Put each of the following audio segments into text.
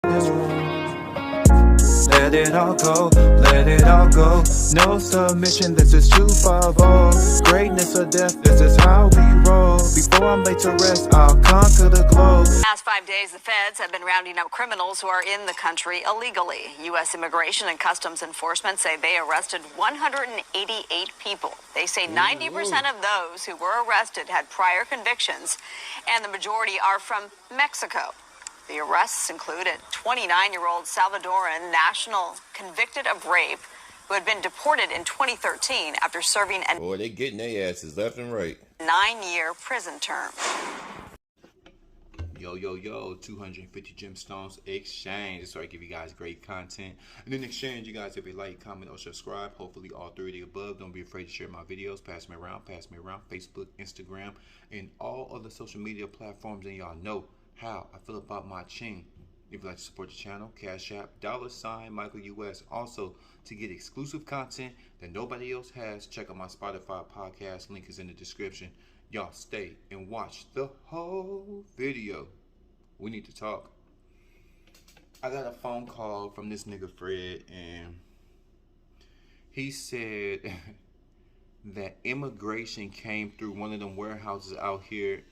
this room. Let it all go, let it all go. No submission, this is 250. Greatness or death, this is how we roll. Before I'm laid to rest, I'll conquer the globe. Past 5 days, the feds have been rounding up criminals who are in the country illegally. U.S. Immigration and Customs Enforcement say they arrested 188 people. They say 90% of those who were arrested had prior convictions, and the majority are from Mexico. The arrests included 29-year-old Salvadoran national convicted of rape who had been deported in 2013 after serving a Boy, they getting their asses left and right. 9-year prison term. Yo, 250 gemstones exchange. That's why I give you guys great content. And in exchange, you guys, if you like, comment, or subscribe, hopefully all three of the above. Don't be afraid to share my videos. Pass me around. Facebook, Instagram, and all other social media platforms. And y'all know how I feel about my ching. If you'd like to support the channel, Cash App, $Michael US. Also, to get exclusive content that nobody else has, check out my Spotify podcast. Link is in the description. Y'all stay and watch the whole video. We need to talk. I got a phone call from this nigga Fred, and he said that immigration came through one of them warehouses out here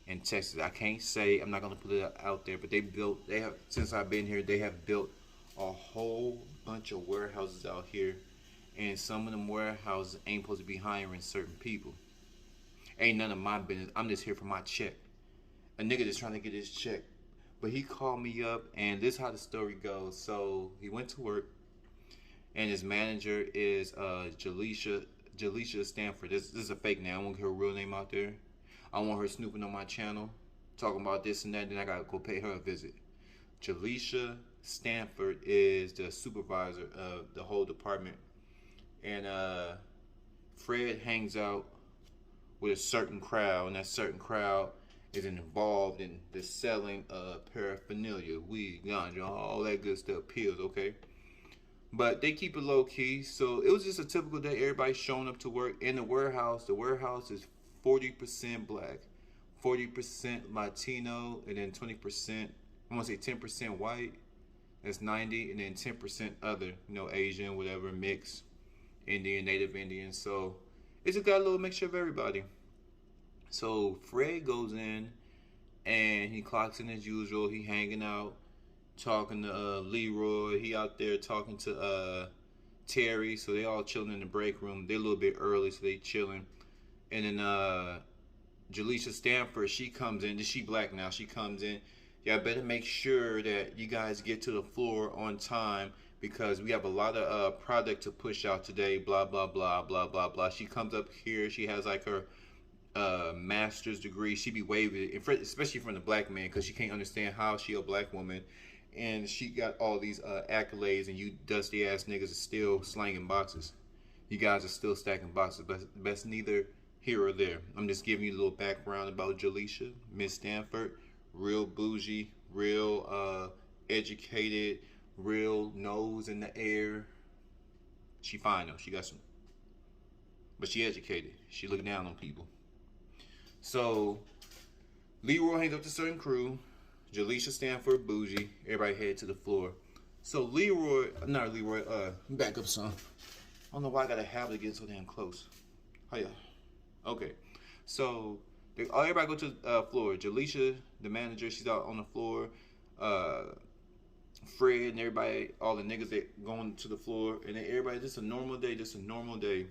in Texas. I can't say, I'm not gonna put it out there, but they have, since I've been here, they have built a whole bunch of warehouses out here, and some of them warehouses ain't supposed to be hiring certain people. Ain't none of my business. I'm just here for my check. A nigga just trying to get his check. But he called me up, and this is how the story goes. So he went to work, and his manager is Jaleisha Stanford. This is a fake name. I won't get her real name out there. I want her snooping on my channel, talking about this and that, then I gotta go pay her a visit. Jaleisha Stanford is the supervisor of the whole department. And Fred hangs out with a certain crowd, and that certain crowd is involved in the selling of paraphernalia, weed, ganja, all that good stuff, pills, okay? But they keep it low key, so it was just a typical day. Everybody showing up to work in the warehouse. The warehouse is 40% black, 40% Latino, and then 20%, I want to say 10% white. That's 90, and then 10% other, Asian, whatever, mix, Indian, Native Indian. So it's just got a little mixture of everybody. So Fred goes in and he clocks in as usual. He hanging out, talking to Leroy. He out there talking to Terry. So they all chilling in the break room. They're a little bit early, so they chilling. And then Jaleisha Stanford, she comes in. She black now. She comes in. Y'all better make sure that you guys get to the floor on time, because we have a lot of product to push out today, blah, blah, blah, blah, blah, blah. She comes up here. She has like her master's degree. She be waving, especially from the black man, because she can't understand how she a black woman. And she got all these accolades, and you dusty ass niggas are still slanging boxes. You guys are still stacking boxes, but that's neither here or there. I'm just giving you a little background about Jaleisha, Miss Stanford. Real bougie, real educated, real nose in the air. She fine though. She got some, but she educated. She look down on people. So Leroy hangs up to certain crew. Jaleisha Stanford, bougie. Everybody head to the floor. So back up some. I don't know why I gotta have to get so damn close. Oh yeah. Okay. So everybody go to the floor. Jaleisha, the manager, she's out on the floor. Fred and everybody, all the niggas that going to the floor, and then everybody, just a normal day.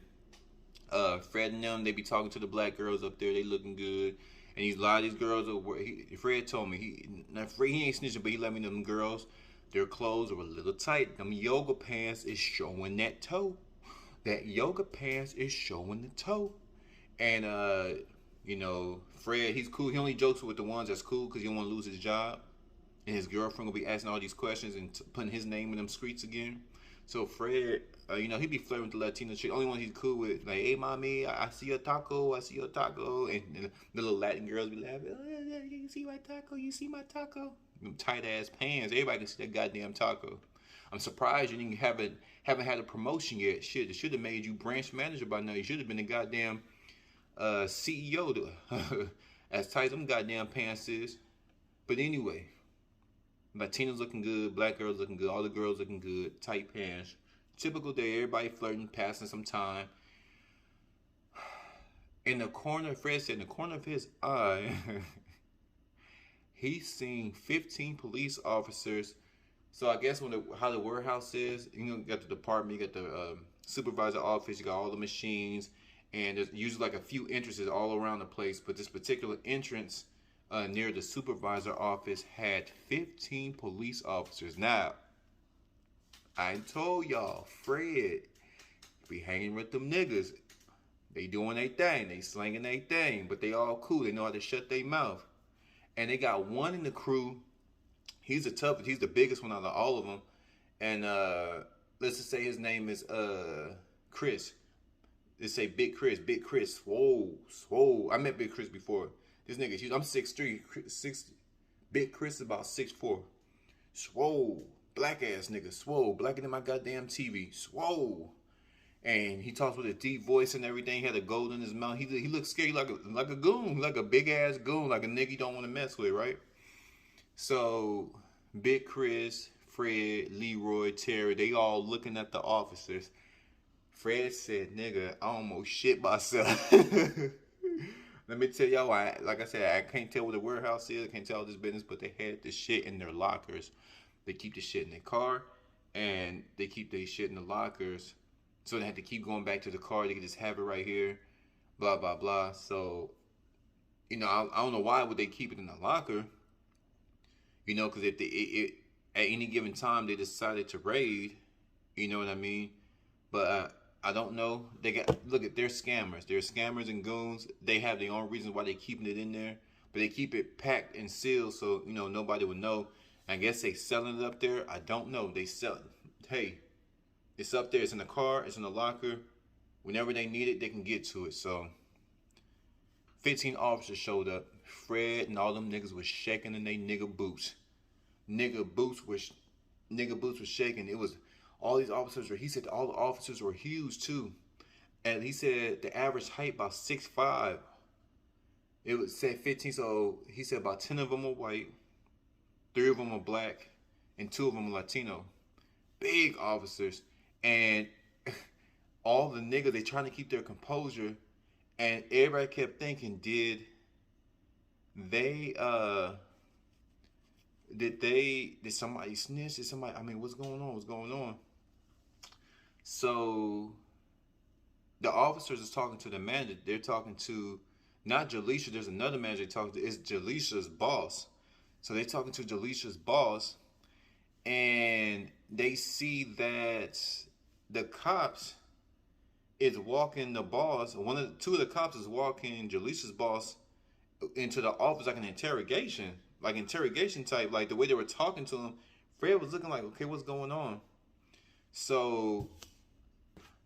Fred and them, they be talking to the black girls up there. They looking good, and a lot of these girls are. Fred told me he ain't snitching, but he let me know them girls, their clothes are a little tight. Them yoga pants is showing that toe. That yoga pants is showing the toe, and Fred, he's cool. He only jokes with the ones that's cool because he don't want to lose his job. And his girlfriend will be asking all these questions and putting his name in them streets again. So Fred, he be flirting with the Latino chick. Only one he's cool with, like, hey, mommy, I see your taco. And the little Latin girls be laughing. Oh, yeah, you see my taco? You see my taco? Them tight-ass pants. Everybody can see that goddamn taco. I'm surprised you haven't had a promotion yet. Shit, it should have made you branch manager by now. You should have been a goddamn CEO as tight as them goddamn pants is. But anyway, Latinos looking good, black girls looking good, all the girls looking good, tight pants. Typical day, everybody flirting, passing some time. In the corner, Fred said, in the corner of his eye, he's seen 15 police officers. So I guess how the warehouse is, you got the department, you got the supervisor office, you got all the machines, and there's usually like a few entrances all around the place. But this particular entrance near the supervisor office had 15 police officers. Now, I told y'all, Fred be hanging with them niggas. They doing their thing, they slinging their thing, but they all cool. They know how to shut their mouth. And they got one in the crew. He's the biggest one out of all of them. And let's just say his name is Chris. Let's say Big Chris, swole. I met Big Chris before. This nigga, I'm 6'3", Big Chris is about 6'4". Swole, black ass nigga, swole, blacker than my goddamn TV, swole. And he talks with a deep voice and everything. He had a gold in his mouth. He looks scary like a goon, like a big ass goon, like a nigga you don't want to mess with, right? So Big Chris, Fred, Leroy, Terry, they all looking at the officers. Fred said, "Nigga, I almost shit myself." Let me tell y'all, like I said, I can't tell what the warehouse is. I can't tell all this business, but they had the shit in their lockers. They keep the shit in their car, and they keep their shit in the lockers. So they had to keep going back to the car. They could just have it right here, blah, blah, blah. So, I don't know why would they keep it in the locker, because if at any given time they decided to raid, you know what I mean? But I don't know. They're scammers. They're scammers and goons. They have their own reasons why they're keeping it in there, but they keep it packed and sealed so, nobody would know. I guess they selling it up there. I don't know. They sell it. Hey. It's up there. It's in the car. It's in the locker. Whenever they need it, they can get to it. So, 15 officers showed up. Fred and all them niggas was shaking in they nigga boots. Nigga boots was shaking. It was all these officers he said all the officers were huge too. And he said the average height about 6'5". It was said 15. So he said about 10 of them are white, 3 of them are black, and 2 of them are Latino. Big officers. And all the niggas, they trying to keep their composure. And everybody kept thinking, did somebody snitch? Did somebody, what's going on? So the officers is talking to the manager. They're talking to, not Jaleisha, there's another manager they're talking to. It's Jaleisha's boss. So they're talking to Jaleisha's boss. And they see that the cops is walking the boss. Two of the cops is walking Jaleisha's boss into the office like an interrogation type. Like the way they were talking to him, Fred was looking like, okay, what's going on? So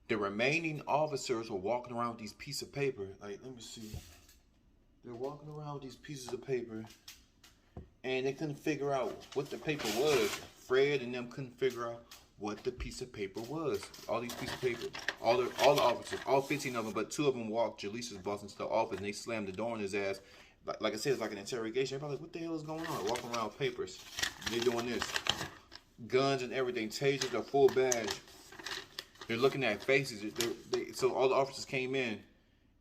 the remaining officers were walking around with these pieces of paper. Like, let me see. They're walking around with these pieces of paper, and they couldn't figure out what the paper was. Fred and them couldn't figure out what the piece of paper was. All these pieces of paper. All the officers, all 15 of them, but 2 of them walked Jaleisha's boss into the office, and they slammed the door on his ass. Like I said, it's like an interrogation. Everybody like, what the hell is going on? Walking around with papers. They're doing this. Guns and everything. Tasers, a full badge. They're looking at faces. So all the officers came in,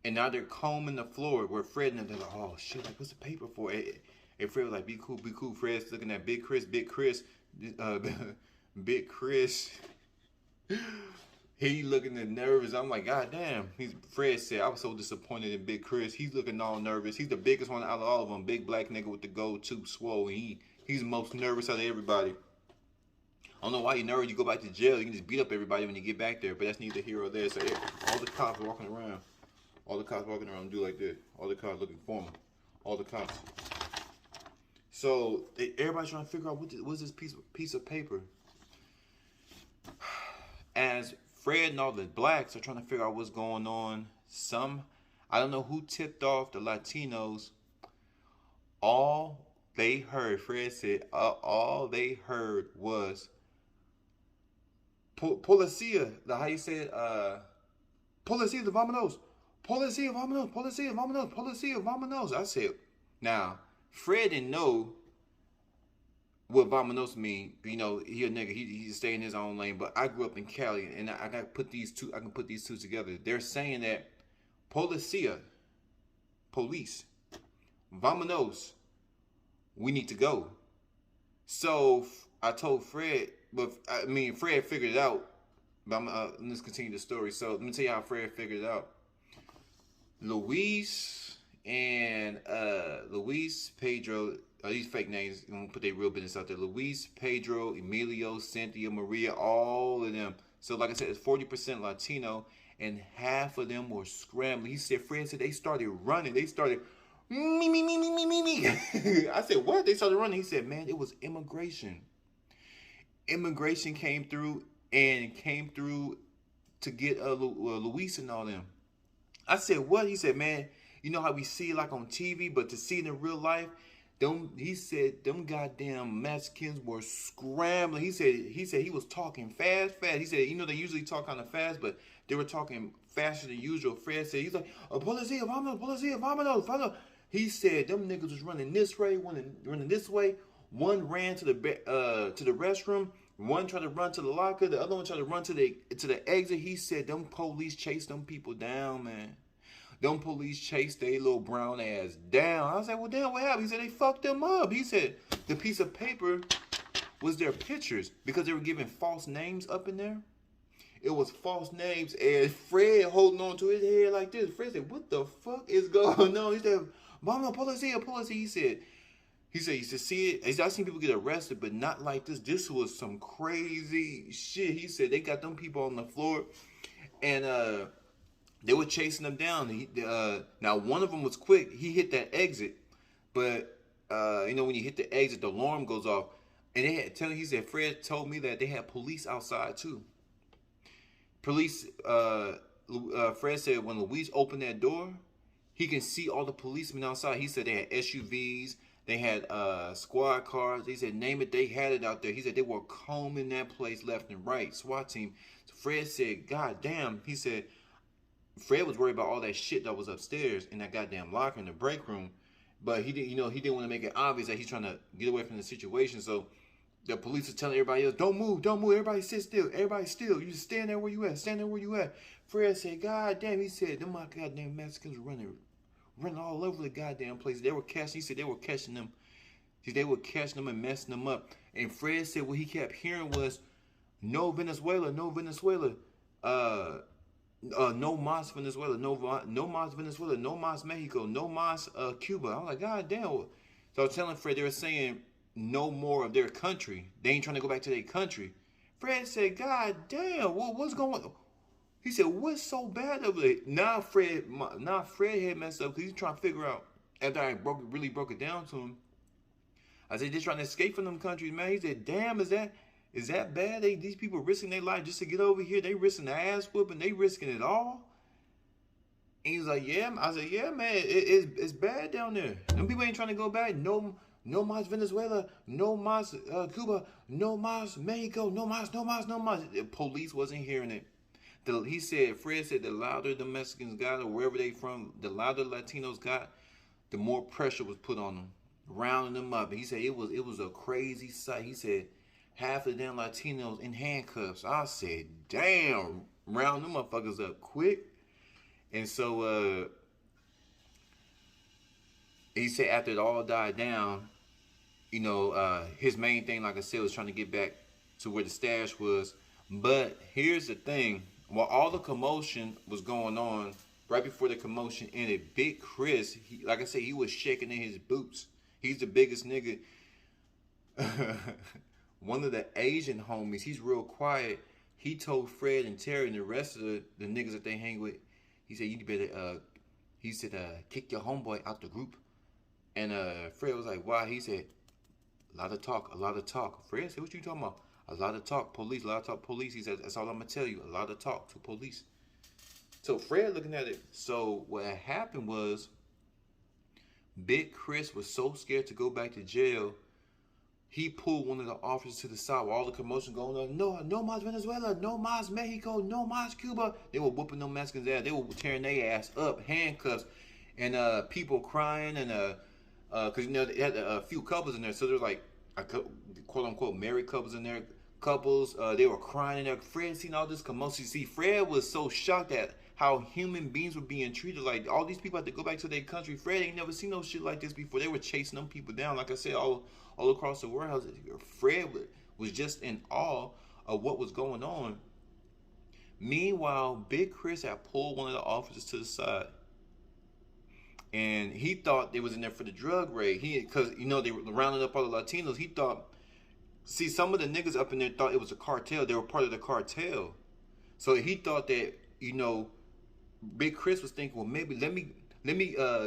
and now they're combing the floor where Fred and them, they're like, oh shit, like what's the paper for? And Fred was like, be cool. Fred's looking at Big Chris. Big Chris. He looking nervous. I'm like, God damn. Fred said, I was so disappointed in Big Chris. He's looking all nervous. He's the biggest one out of all of them. Big black nigga with the gold tooth, swole. He's the most nervous out of everybody. I don't know why you're nervous. You go back to jail. You can just beat up everybody when you get back there. But that's neither here or there. So all the cops walking around. Do like this. All the cops looking for him. All the cops. So everybody's trying to figure out what's this piece of paper. As Fred and all the blacks are trying to figure out what's going on, I don't know who tipped off the Latinos. All they heard, Fred said, all they heard was Policia. How you say it? Policia, vámonos. Policia, vámonos. Policia, vámonos. I said, now, Fred didn't know what Vamanos mean. You know, he a nigga. He stay in his own lane. But I grew up in Cali, and I got to put these two. I can put these two together. They're saying that policia, police, Vamanos, we need to go. So I told Fred, but I mean Fred figured it out. But let's continue the story. So let me tell you how Fred figured it out. Luis and Luis, Pedro, these fake names, I'm gonna put their real business out there. Luis, Pedro, Emilio, Cynthia, Maria, all of them. So like I said, it's 40% Latino, and half of them were scrambling. He said, Fred said they started running. They started me. I said, what? They started running. He said, man, it was immigration. Immigration came through to get Luis and all them. I said, what? He said, man, you know how we see it like on TV, but to see it in real life, he said them goddamn Mexicans were scrambling. He said he was talking fast. He said, you know, they usually talk kind of fast, but they were talking faster than usual. Fred said, he's like, policia, vámonos. He said them niggas was running this way, one running this way. One ran to the restroom. One tried to run to the locker. The other one tried to run to the exit. He said them police chased them people down, man. Them police chased their little brown ass down. I was like, well, damn, what happened? He said they fucked them up. He said the piece of paper was their pictures because they were giving false names up in there. It was false names, and Fred holding on to his head like this. Fred said, what the fuck is going on? He said, mama, policia. He said, see it? I've seen people get arrested, but not like this. This was some crazy shit. He said they got them people on the floor, and they were chasing them down. Now, one of them was quick. He hit that exit, but you know, when you hit the exit, the alarm goes off. And they had he said, Fred told me that they had police outside too. Police, Fred said when Luis opened that door, he can see all the policemen outside. He said they had SUVs. They had squad cars. He said, name it, they had it out there. He said they were combing that place left and right. SWAT team. So Fred said, God damn. He said, Fred was worried about all that shit that was upstairs in that goddamn locker in the break room. But he didn't want to make it obvious that he's trying to get away from the situation. So the police was telling everybody else, don't move. Everybody sit still. Everybody still. You just stand there where you at. Fred said, God damn. He said, them my goddamn Mexicans running all over the goddamn place. He said they were catching them. They were catching them and messing them up. And Fred said what he kept hearing was, no Venezuela. No mas Venezuela. No mas Venezuela. No mas Mexico. No mas Cuba. I'm like, God damn. So I was telling Fred, they were saying no more of their country. They ain't trying to go back to their country. Fred said, God damn, what's going on? He said, what's so bad of it? Now Fred had messed up because he's trying to figure out, after I really broke it down to him, I said, they're trying to escape from them countries, man. He said, damn, is that bad? These people risking their life just to get over here. They risking the ass whooping. They risking it all. And he's like, yeah. I said, yeah, man, it's bad down there. Them people ain't trying to go back. No mas Venezuela. No mas Cuba. No mas Mexico. No mas. The police wasn't hearing it. Fred said the louder the Mexicans got, or wherever they from, the louder Latinos got, the more pressure was put on them, rounding them up. And he said it was a crazy sight. He said half of the damn Latinos in handcuffs. I said, damn, round them motherfuckers up quick. And so he said after it all died down, you know, his main thing, like I said, was trying to get back to where the stash was. But here's the thing. While all the commotion was going on, right before the commotion ended, Big Chris, like I said, he was shaking in his boots. He's the biggest nigga. One of the Asian homies, he's real quiet. He told Fred and Terry and the rest of the niggas that they hang with, he said, you better, kick your homeboy out the group. And Fred was like, why? He said, a lot of talk. Fred said, what you talking about? A lot of talk, police. He said, that's all I'm going to tell you. A lot of talk to police. So Fred looking at it. So what happened was, Big Chris was so scared to go back to jail, he pulled one of the officers to the side while all the commotion going on. No mas Venezuela. No mas Mexico. No mas Cuba. They were whooping them Mexicans' ass. They were tearing their ass up, handcuffs, and people crying, and because you know they had a few couples in there, so there's like quote unquote married couples in there. Couples, they were crying in there. Fred seen all this commotion. See, Fred was so shocked at how human beings were being treated. Like, all these people had to go back to their country. Fred ain't never seen no shit like this before. They were chasing them people down, like I said, all across the warehouse. Fred was just in awe of what was going on. Meanwhile, Big Chris had pulled one of the officers to the side, and he thought they was in there for the drug raid. Because they were rounding up all the Latinos. He thought, see, some of the niggas up in there thought it was a cartel. They were part of the cartel. So he thought that, Big Chris was thinking, well, maybe let me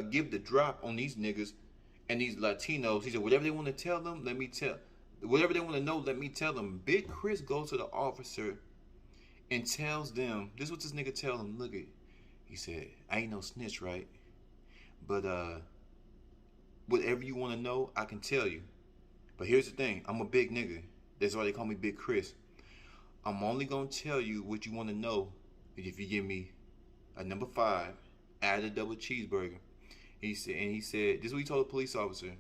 give the drop on these niggas and these Latinos. He said, whatever they want to tell them, let me tell. Whatever they want to know, let me tell them. Big Chris goes to the officer and tells them, this is what this nigga tell him. Look, he said, I ain't no snitch, right? But whatever you want to know, I can tell you. But here's the thing, I'm a big nigga. That's why they call me Big Chris. I'm only gonna tell you what you want to know if you give me a number 5, add a double cheeseburger. He said, this is what he told the police officer.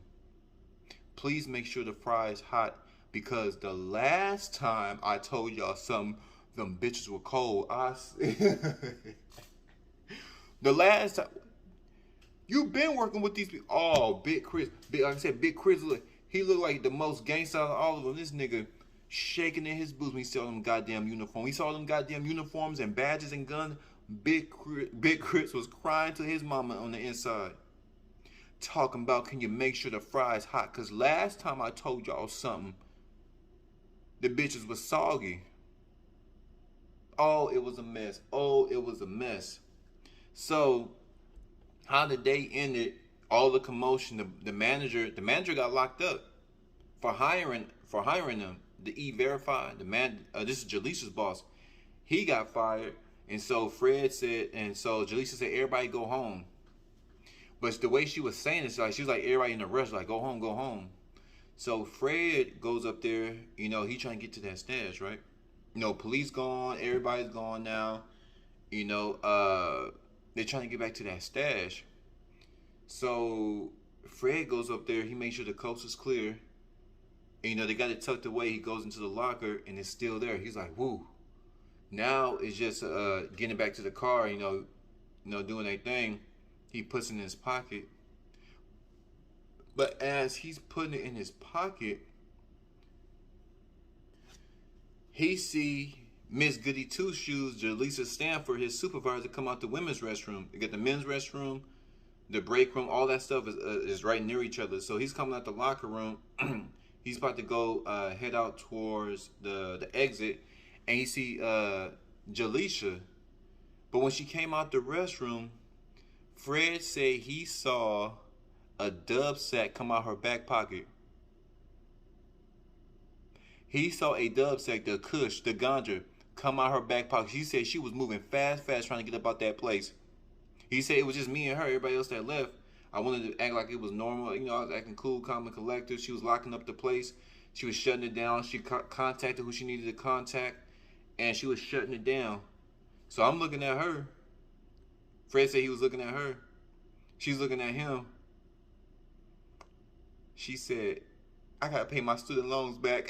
Please make sure the fry is hot, because the last time I told y'all something, them bitches were cold. The last time you've been working with these people. Oh, Big Chris. Like I said, Big Chris, he looked like the most gangster out of all of them. This nigga shaking in his boots when he saw them goddamn uniforms. He saw them goddamn uniforms and badges and guns. Big Chris was crying to his mama on the inside, talking about, can you make sure the fry's hot? Because last time I told y'all something, the bitches was soggy. Oh, it was a mess. Oh, it was a mess. So, how the day ended, all the commotion, the manager got locked up for hiring them. The E-Verify, this is Jaleesha's boss. He got fired, and so Fred said, and so Jaleesha said, everybody go home. But the way she was saying it, she was like, everybody in a rush, like, go home, go home. So Fred goes up there, he trying to get to that stash, right? Police gone, everybody's gone now. They're trying to get back to that stash. So Fred goes up there, he makes sure the coast is clear. And, they got it tucked away. He goes into the locker and it's still there. He's like, woo. Now it's just getting back to the car, doing their thing. He puts it in his pocket. But as he's putting it in his pocket, he see Miss Goody Two Shoes, Jaleesa Stanford, his supervisor, come out the women's restroom. You get the men's restroom, the break room, all that stuff is right near each other. So he's coming out the locker room. He's about to go head out towards the exit, and he see Jaleesha. But when she came out the restroom, Fred said he saw a dub sack come out her back pocket. He saw a dub sack, the kush, the ganja, come out her back pocket. She said she was moving fast trying to get up out that place. He said it was just me and her. Everybody else that left, I wanted to act like it was normal. I was acting cool, calm, and collected. She was locking up the place. She was shutting it down. She contacted who she needed to contact, and she was shutting it down. So I'm looking at her. Fred said he was looking at her. She's looking at him. She said, I gotta pay my student loans back.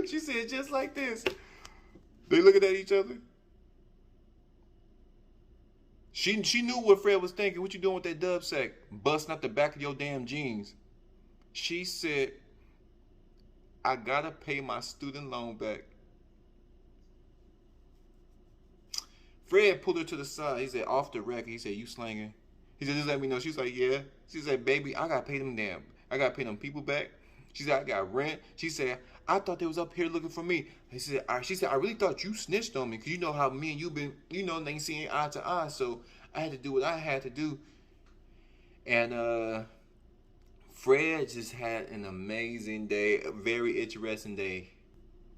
She said just like this. They looking at each other. She knew what Fred was thinking. What you doing with that dub sack? Busting out the back of your damn jeans. She said, I gotta pay my student loan back. Fred pulled her to the side. He said, off the record. He said, you slanging? He said, just let me know. She's like, yeah. She said, baby, I gotta pay them people back. She said, I got rent. She said, I thought they was up here looking for me. She said, I really thought you snitched on me, because you know how me and you been, they ain't seeing eye to eye. So I had to do what I had to do. And Fred just had an amazing day, a very interesting day.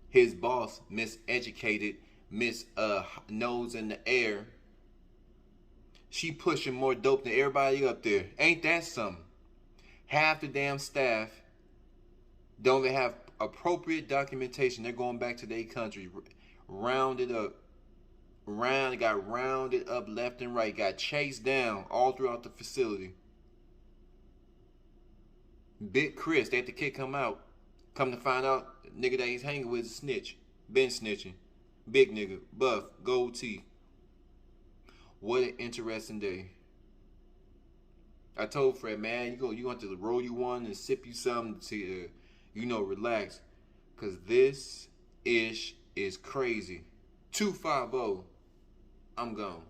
His boss, Miseducated, Miss Nose in the Air, she pushing more dope than everybody up there. Ain't that something? Half the damn staff don't even have appropriate documentation. They're going back to their country. Rounded up. Got rounded up left and right. Got chased down all throughout the facility. Big Chris, they had the kid come out. Come to find out, the nigga that he's hanging with is a snitch. Been snitching. Big nigga, buff, gold teeth. What an interesting day. I told Fred, man, you going to roll you one and sip you something to, relax. Because this ish is crazy. 250. I'm gone.